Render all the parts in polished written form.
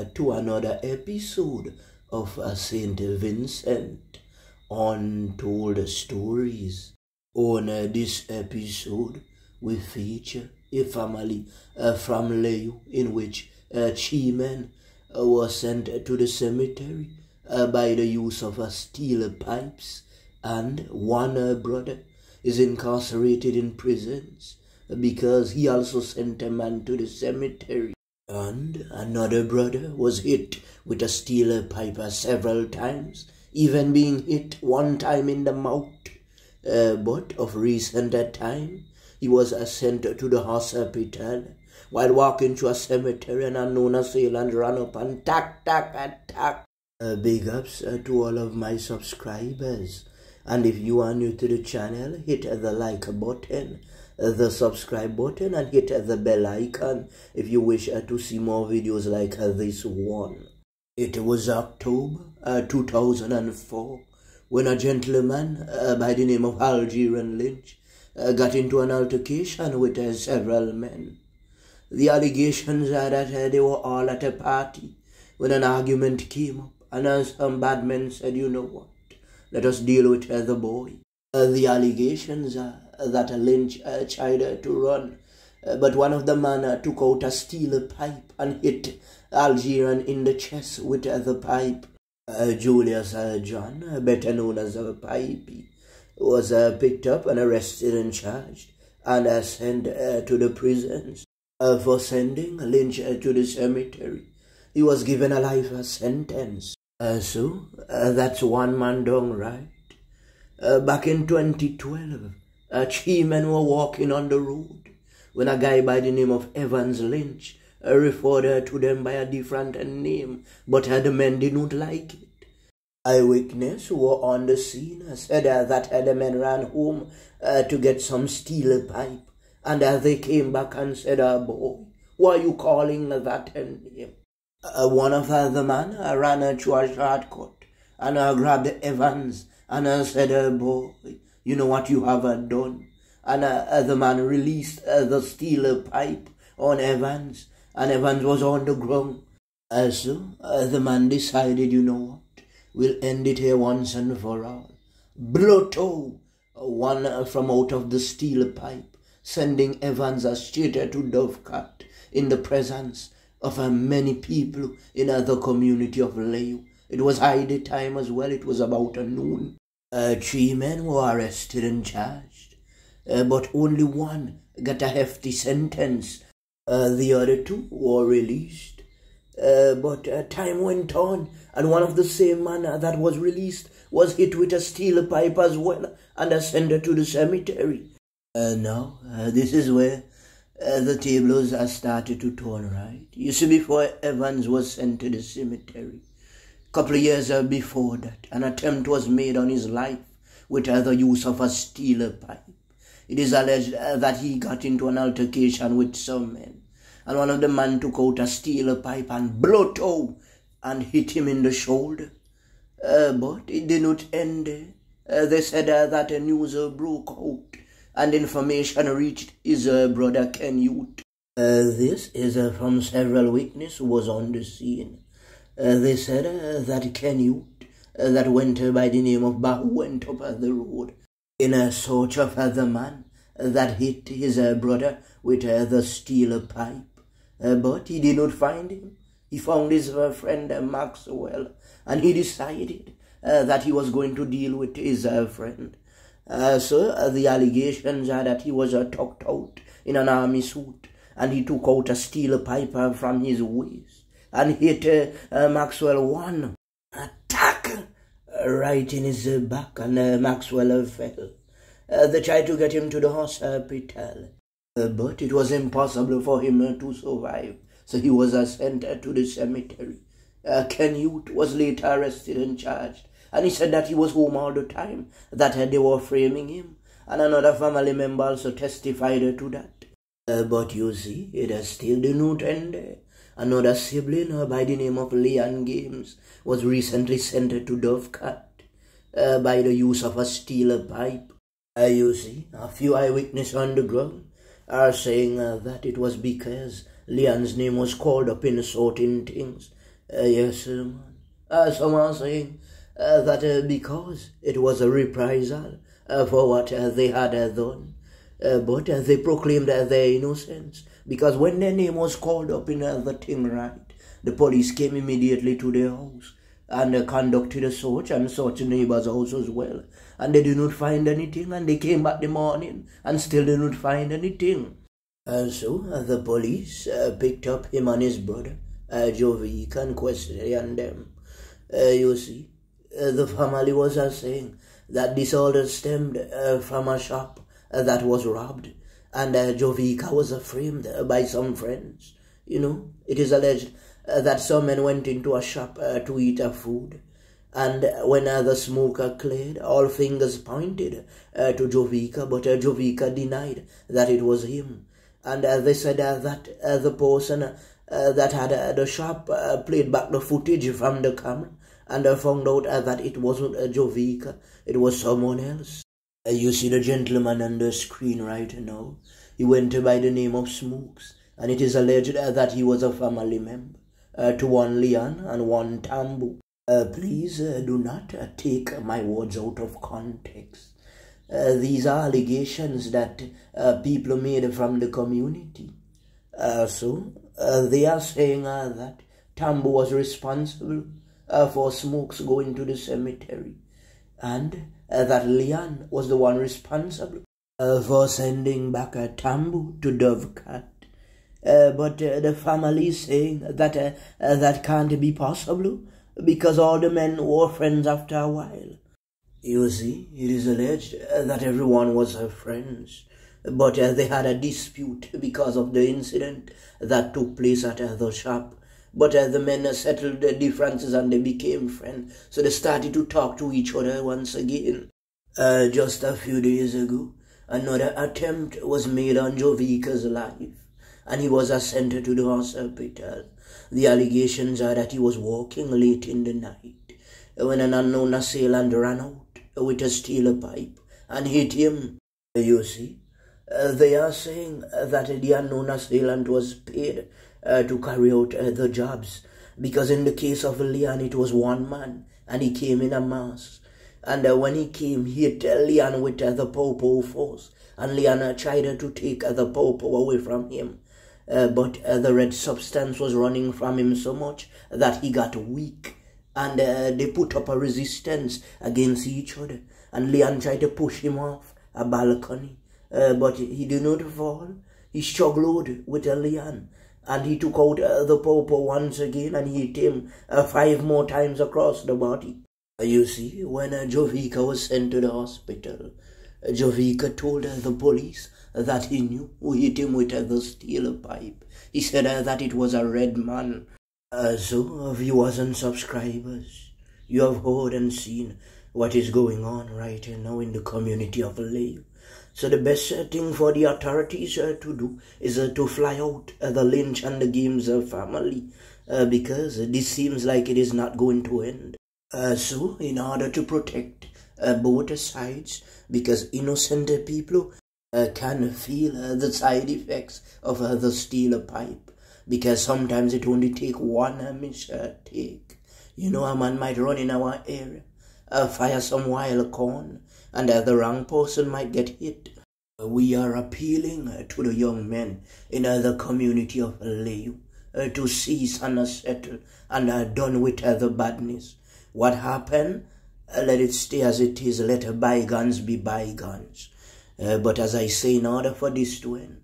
to another episode of St. Vincent Untold Stories. On this episode, we feature a family from Layou in which Chi-men was sent to the cemetery by the use of steel pipes, and one brother is incarcerated in prisons because he also sent a man to the cemetery. And another brother was hit with a steel pipe several times, even being hit one time in the mouth. But of recent time, he was sent to the hospital. While walking through a cemetery, an unknown assailant ran up and attack. Big ups to all of my subscribers. And if you are new to the channel, hit the like button, the subscribe button, and hit the bell icon if you wish to see more videos like this one. It was October 2004 when a gentleman by the name of Algernon Lynch got into an altercation with several men. The allegations are that they were all at a party when an argument came up, and some bad men said, "You know what? Let us deal with the boy." The allegations are that Lynch tried to run, but one of the men took out a steel pipe and hit Algernon in the chest with the pipe. Julius John, better known as Pipey, was picked up and arrested and charged and sent to the prisons for sending Lynch to the cemetery. He was given a life sentence. So that's one man down, right? Back in 2012, Chi-men were walking on the road when a guy by the name of Evans Lynch referred to them by a different name, but the men did not like it. Eyewitnesses who were on the scene said that the men ran home to get some steel pipe, and they came back and said, "Boy, why are you calling that name?" One of the men ran through a shortcut and grabbed Evans and said, "Boy, you know what you have done?" And the man released the steel pipe on Evans, and Evans was on the ground. So the man decided, "You know what? We'll end it here once and for all." Blotto, one from out of the steel pipe, sending Evans straight to Dovecat in the presence of many people in the community of Layou. It was high time as well. It was about noon. 3 men were arrested and charged, but only one got a hefty sentence. The other 2 were released. But time went on, and one of the same man that was released was hit with a steel pipe as well and sent to the cemetery. Now, this is where the tables started to turn, right? You see, before Evans was sent to the cemetery, a couple of years before that, an attempt was made on his life with the use of a steel pipe. It is alleged that he got into an altercation with some men, and one of the men took out a steel pipe and blew out and hit him in the shoulder. But it did not end there. They said that a news broke out and information reached his brother Ken Youth. This is from several witnesses who was on the scene. They said that Ken Youth, that went by the name of Bahu, went up the road in search of the man that hit his brother with the steel pipe. But he did not find him. He found his friend Maxwell, and he decided that he was going to deal with his friend. So the allegations are that he was tucked out in an army suit, and he took out a steel pipe from his waist and hit Maxwell one attack right in his back, and Maxwell fell. They tried to get him to the hospital, but it was impossible for him to survive, so he was sent to the cemetery. Ken Youth was later arrested and charged, and he said that he was home all the time, that they were framing him, and another family member also testified to that. But you see, it still did not end there. Another sibling by the name of Leon Games was recently sent to Dovecat by the use of a steel pipe. You see, a few eyewitnesses on the ground are saying that it was because Leon's name was called up in certain things Yes, man. Some are saying that because it was a reprisal for what they had done, but they proclaimed their innocence. Because when their name was called up in the thing, right, the police came immediately to their house and conducted a search and searched the neighbor's house as well. And they did not find anything, and they came back the morning and still did not find anything. So the police picked up him and his brother, Jovic, and questioned them. You see, the family was saying that this all stemmed from a shop that was robbed, and Jovica was framed by some friends. You know, it is alleged that some men went into a shop to eat food, and when the smoker cleared, all fingers pointed to Jovica, but Jovica denied that it was him. And they said that the person that had the shop played back the footage from the camera and found out that it wasn't Jovica, it was someone else. You see the gentleman on the screen right now. He went by the name of Smokes, and it is alleged that he was a family member to one Leon and one Tambu. Please do not take my words out of context. These are allegations that people made from the community. So they are saying that Tambu was responsible for Smokes going to the cemetery, and that Leon was the one responsible for sending back Tambu to Dovecat. But the family is saying that that can't be possible because all the men were friends after a while. You see, it is alleged that everyone was friends, but they had a dispute because of the incident that took place at the shop. But the men settled the differences and they became friends, so they started to talk to each other once again. Just a few days ago, another attempt was made on Jovica's life, and he was sent to the hospital. The allegations are that he was walking late in the night when an unknown assailant ran out with a steel pipe and hit him. You see, they are saying that the unknown assailant was paid to carry out the jobs, because in the case of Leon it was one man and he came in a mass, and when he came he hit Leon with the popo force, and Leon tried to take the popo away from him, but the red substance was running from him so much that he got weak, and they put up a resistance against each other, and Leon tried to push him off a balcony, but he did not fall. He struggled with Leon, and he took out the popo once again, and he hit him 5 more times across the body. You see, when Jovica was sent to the hospital, Jovica told the police that he knew who hit him with the steel pipe. He said that it was a red man. So, viewers and subscribers, you have heard and seen what is going on right now in the community of Layou. So the best thing for the authorities to do is to fly out the Lynch and the Games family, because this seems like it is not going to end. So in order to protect both sides, because innocent people can feel the side effects of the steel pipe, because sometimes it only take one mistake. You know, a man might run in our area, fire some wild corn, and the wrong person might get hit. We are appealing to the young men in the community of Layou to cease and settle and done with the badness. What happened? Let it stay as it is. Let bygones be bygones. But as I say, in order for this to end,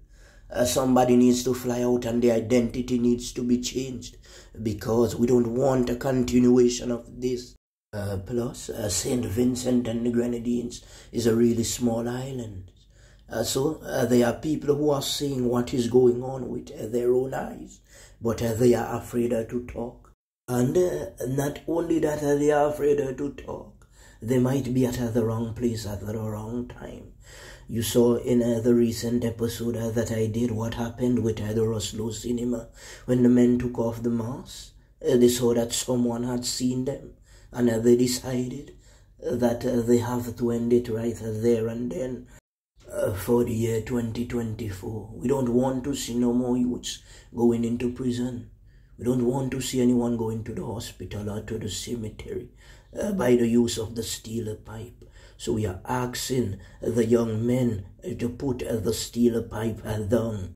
somebody needs to fly out and the identity needs to be changed, because we don't want a continuation of this. Plus, St. Vincent and the Grenadines is a really small island. So there are people who are seeing what is going on with their own eyes, but they are afraid to talk. And not only that they are afraid to talk, they might be at the wrong place at the wrong time. You saw in the recent episode that I did what happened with the Roslo cinema. When the men took off the mask, they saw that someone had seen them, and they decided that they have to end it right there and then. For the year 2024, we don't want to see no more youths going into prison. We don't want to see anyone going to the hospital or to the cemetery by the use of the steel pipe. So we are asking the young men to put the steel pipe down.